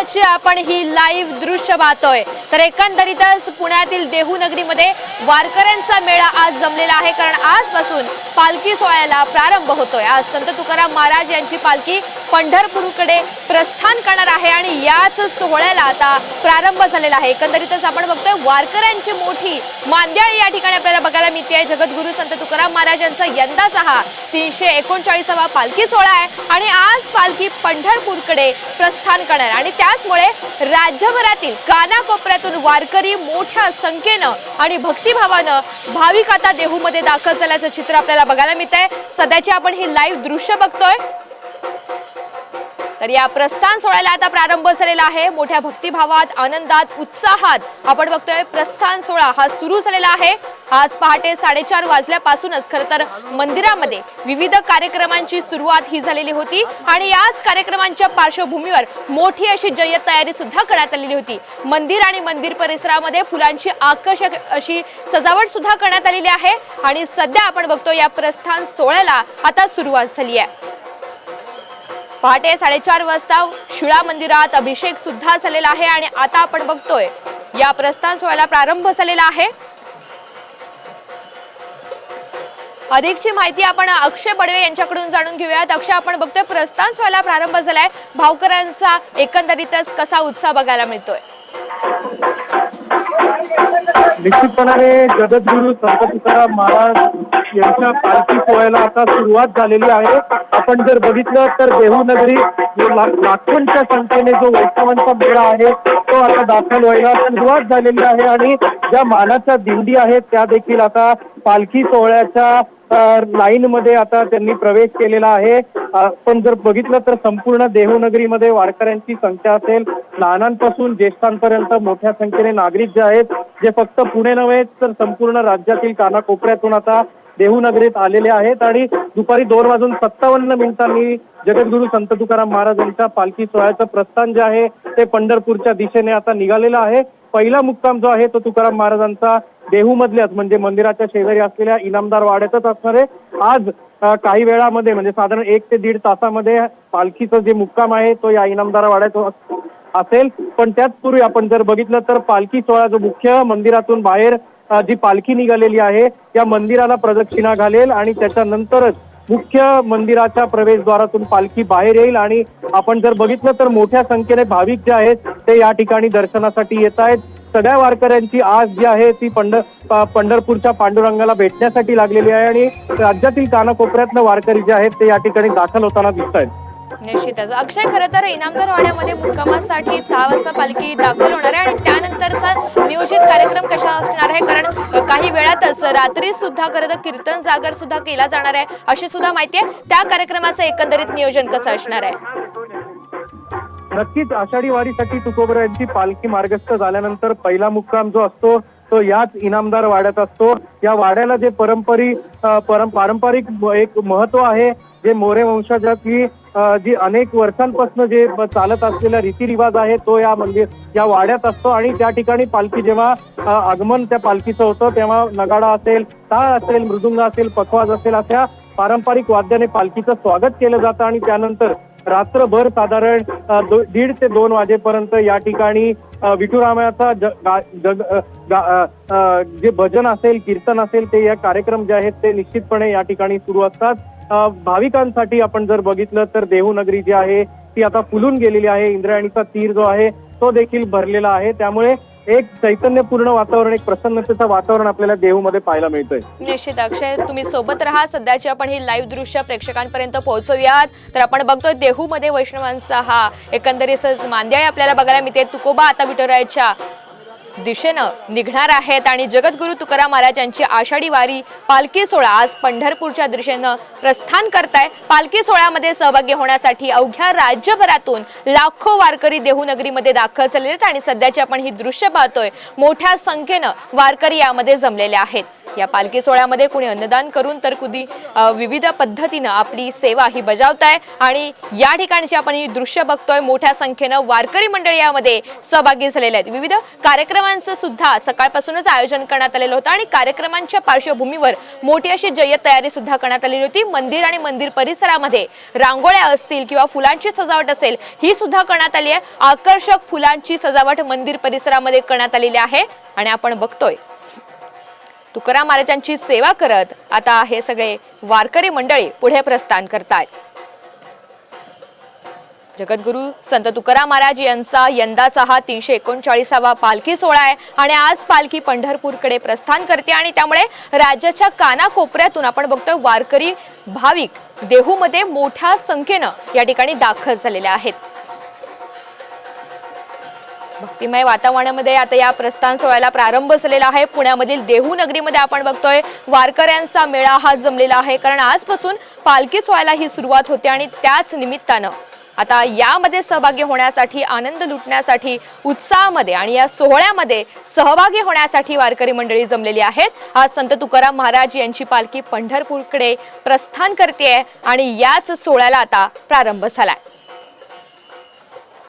सध्याची आपण ही लाईव्ह दृश्य पाहतोय तर एकंदरीतच पुण्यातील देहू नगरीमध्ये वारकऱ्यांचा मेळा आज जमलेला आहे। कारण आजपासून पालखी सोहळ्याला प्रारंभ होतोय। आज संत तुकाराम महाराज यांची पालखी पंढरपूरकडे प्रस्थान करणार आहे आणि याच सोहळ्याला आता प्रारंभ झालेला आहे। एकंदरीतच आपण बघतोय वारकऱ्यांची मोठी मांदियाळी या ठिकाणी आपल्याला बघायला मिळते। जगद्गुरू संत तुकाराम महाराज यांचा यंदाचा हा 339वा पालखी सोहळा आहे आणि आज पालखी पंढरपूरकडे प्रस्थान करणार आणि त्याचमुळे राज्यभरातील कानाकोपऱ्यातून वारकरी मोठ्या संख्येने आणि भक्तिभावाने भाविक आता देहूमध्ये दाखल झाल्याचं चित्र आपल्याला बघायला मिळतंय। सध्याची आपण ही लाईव्ह दृश्य बघतोय तर या प्रस्थान सोहळ्याला आता प्रारंभ झालेला आहे। मोठ्या भक्तिभावात आनंदात उत्साहात आपण बघतोय प्रस्थान सोहळा हा सुरू झालेला आहे। आज पहाटे 4:30 वाजल्यापासूनच खरं तर मंदिरामध्ये विविध कार्यक्रमांची सुरुवात ही झालेली होती आणि याच कार्यक्रमांच्या पार्श्वभूमीवर मोठी अशी जय्यत तयारी सुद्धा करण्यात आलेली होती। मंदिर आणि मंदिर परिसरामध्ये फुलांची आकर्षक अशी सजावट सुद्धा करण्यात आलेली आहे आणि सध्या आपण बघतो या प्रस्थान सोहळ्याला आता सुरुवात झाली आहे। पहाटे 4:30 वाजता शिळा मंदिरात अभिषेक सुद्धा झालेला आहे आणि आता आपण बघतोय या प्रस्थान सोहळ्याला प्रारंभ झालेला आहे। अधिकची माहिती आपण अक्षय बडवे यांच्याकडून जाणून घेऊयात। अक्षय, आपण बघतोय प्रस्थान सोहळ्याला प्रारंभ झालाय, भावकरांचा एकंदरीतच कसा उत्साह बघायला मिळतोय? निश्चितपणाने जगद्गुरू संत तुकाराम महाराज यांच्या पालखी सोहळ्याला आता सुरुवात झालेली आहे। आपण जर बघितलं तर देहू नगरी लाखोंच्या संख्येने जो वैष्णवांचा मेळा आहे तो आता दाखल व्हायला सुरुवात झालेली आहे आणि ज्या मानाच्या दिंडी आहेत त्या देखील आता पालखी सोहळ्याच्या लाईन मध्ये आता त्यांनी प्रवेश केलेला आहे। पण जर बघितलं तर संपूर्ण देहू नगरीमध्ये वारकऱ्यांची संख्या असेल, लहानांपासून ज्येष्ठांपर्यंत मोठ्या संख्येने नागरिक जे आहेत, जे फक्त पुणे नव्हे तर संपूर्ण राज्यातील कानाकोपऱ्यातून आता देहू नगरीत आलेले आहेत आणि दुपारी 2:57 जगद्गुरू संत तुकाराम महाराज यांच्या पालखी सोहळ्याचं प्रस्थान जे आहे ते पंढरपूरच्या दिशेने आता निघालेलं आहे। पहिला मुक्काम जो आहे तो तुकाराम महाराजांचा देहू मधल्याच म्हणजे मंदिराच्या शेजारी असलेल्या इनामदार वाड्यातच असणार आहे। आज काही वेळामध्ये म्हणजे साधारण 1 ते 1.5 तासामध्ये पालखीचं जे मुक्काम आहे तो या इनामदार वाड्यात असेल। पण त्याच पूर्वी आपण जर बघितलं तर पालखी सोहळा जो मुख्य मंदिरातून बाहेर जी पालखी निघालेली आहे त्या मंदिराला प्रदक्षिणा घालेल आणि त्याच्यानंतरच मुख्य मंदिराच्या प्रवेशद्वारातून पालखी बाहेर येईल आणि आपण जर बघितलं तर मोठ्या संख्येने भाविक जे आहेत ते या ठिकाणी दर्शनासाठी येत आहेत। सगळ्या वारकऱ्यांची आज जी आहे ती पंढरपूरच्या पांडुरंगाला भेटण्यासाठी लागलेली आहे आणि राज्यातील कानाकोपऱ्यातले वारकरी जे आहेत ते या ठिकाणी दाखल होताना दिसत आहेत। निश्चितच अक्षय, खरं तर इनामदार वाड्यामध्ये मुक्कामासाठी 6 वाजता पालखी दाखल होणार आहे आणि त्यानंतरचा नियोजित कार्यक्रम कसा असणार आहे? कारण काही वेळातच रात्री सुद्धा खरं तर कीर्तन जागर सुद्धा केला जाणार आहे अशी सुद्धा माहिती आहे। त्या कार्यक्रमाचं एकंदरीत नियोजन कसं असणार आहे? नक्कीच आषाढी वारीसाठी तुकोबरायांची पालखी मार्गस्थ झाल्यानंतर पहिला मुक्काम जो असतो तो याच इनामदार वाड्यात असतो। या वाड्याला जे पारंपरिक एक महत्व आहे, जे मोरे वंशाची जी अनेक वर्षांपासून जे चालत असलेला रीतिरिवाज आहे तो या वाड्यात असतो आणि त्या ठिकाणी पालखी जेव्हा आगमन त्या पालखीचं होतं तेव्हा नगाडा असेल, टाळ असेल, मृदुंग असेल, पखवाज असेल अशा पारंपरिक वाद्याने पालखीचं स्वागत केलं जातं आणि त्यानंतर रात्रभर साधारण 1:30 ते 2 वाजेपर्यंत या ठिकाणी विठुरामाचा जे भजन असेल, कीर्तन असेल ते या कार्यक्रम जे आहेत ते निश्चितपणे या ठिकाणी सुरू असतात। भाविकांसाठी आपण जर बघितलं तर देहू नगरी जी आहे ती आता फुलून गेलेली आहे। इंद्रायणीचा तीर जो आहे तो देखील भरलेला आहे, त्यामुळे एक चैतन्यपूर्ण वातावरण, एक प्रसन्नतेचं वातावरण आपल्याला देहूमध्ये पाहायला मिळतंय। निश्चित अक्षय, तुम्ही सोबत राहा। सध्याची आपण ही लाईव्ह दृश्य प्रेक्षकांपर्यंत पोहोचवूयात। तर आपण बघतोय देहूमध्ये वैष्णवांचा हा एकंदरीत मांदियाळी आपल्याला बघायला मिळते। तुकोबा आता विठुरायाच्या दिशेनं निघणार आहेत आणि जगद्गुरू तुकाराम महाराज यांची आषाढी वारी पालखी सोहळा आज पंढरपूरच्या दिशेनं प्रस्थान करताय। पालखी सोहळ्यामध्ये सहभागी होण्यासाठी अवघ्या राज्यभरातून लाखो वारकरी देहू नगरीमध्ये दाखल झालेले आहेत आणि सध्याची आपण ही दृश्य पाहतोय, मोठ्या संख्येनं वारकरी यामध्ये जमलेले आहेत। या पालखी सोहळ्यामध्ये कुणी अन्नदान करून तर कुणी विविध पद्धतीनं आपली सेवा ही बजावताय आणि या ठिकाणची आपण ही दृश्य बघतोय. मोठ्या संख्येनं वारकरी मंडळी यामध्ये सहभागी झालेले आहेत. विविध कार्यक्रमांचं सुद्धा सकाळपासूनच आयोजन करण्यात आलेलं होतं आणि कार्यक्रमांच्या पार्श्वभूमीवर मोठी अशी जय्यत तयारी सुद्धा करण्यात आलेली होती. मंदिर आणि मंदिर परिसरामध्ये रांगोळ्या असतील किंवा फुलांची सजावट असेल ही सुद्धा करण्यात आली आहे. आकर्षक फुलांची सजावट मंदिर परिसरामध्ये करण्यात आलेली आहे आणि आपण बघतोय तुकाराम महाराजांची सेवा करत आता हे सगळे वारकरी मंडळी पुढे प्रस्थान करतायत. जगद्गुरु संत तुकाराम महाराज यांचा यंदाचा हा 339वा पालखी सोहळा आहे आणि आज पालखी पंढरपूरकडे प्रस्थान करते आणि त्यामुळे राज्याच्या कानाकोपऱ्यातून आपण बघतोय वारकरी भाविक देहूमध्ये मोठ्या संख्येनं या ठिकाणी दाखल झालेले आहेत. भक्तिमय वातावरणामध्ये आता या प्रस्थान सोहळ्याला प्रारंभ झालेला आहे. पुण्यामधील देहू नगरीमध्ये आपण बघतोय वारकऱ्यांचा मेळा हा जमलेला आहे कारण आजपासून पालखी सोहळ्याला ही सुरुवात होते आणि त्याच निमित्तानं आता यामध्ये सहभागी होण्यासाठी, आनंद लुटण्यासाठी, उत्साहामध्ये आणि या सोहळ्यामध्ये सहभागी होण्यासाठी वारकरी मंडळी जमलेली आहेत. आज संत तुकाराम महाराज यांची पालखी पंढरपूरकडे प्रस्थान करते आणि याच सोहळ्याला आता प्रारंभ झालाय.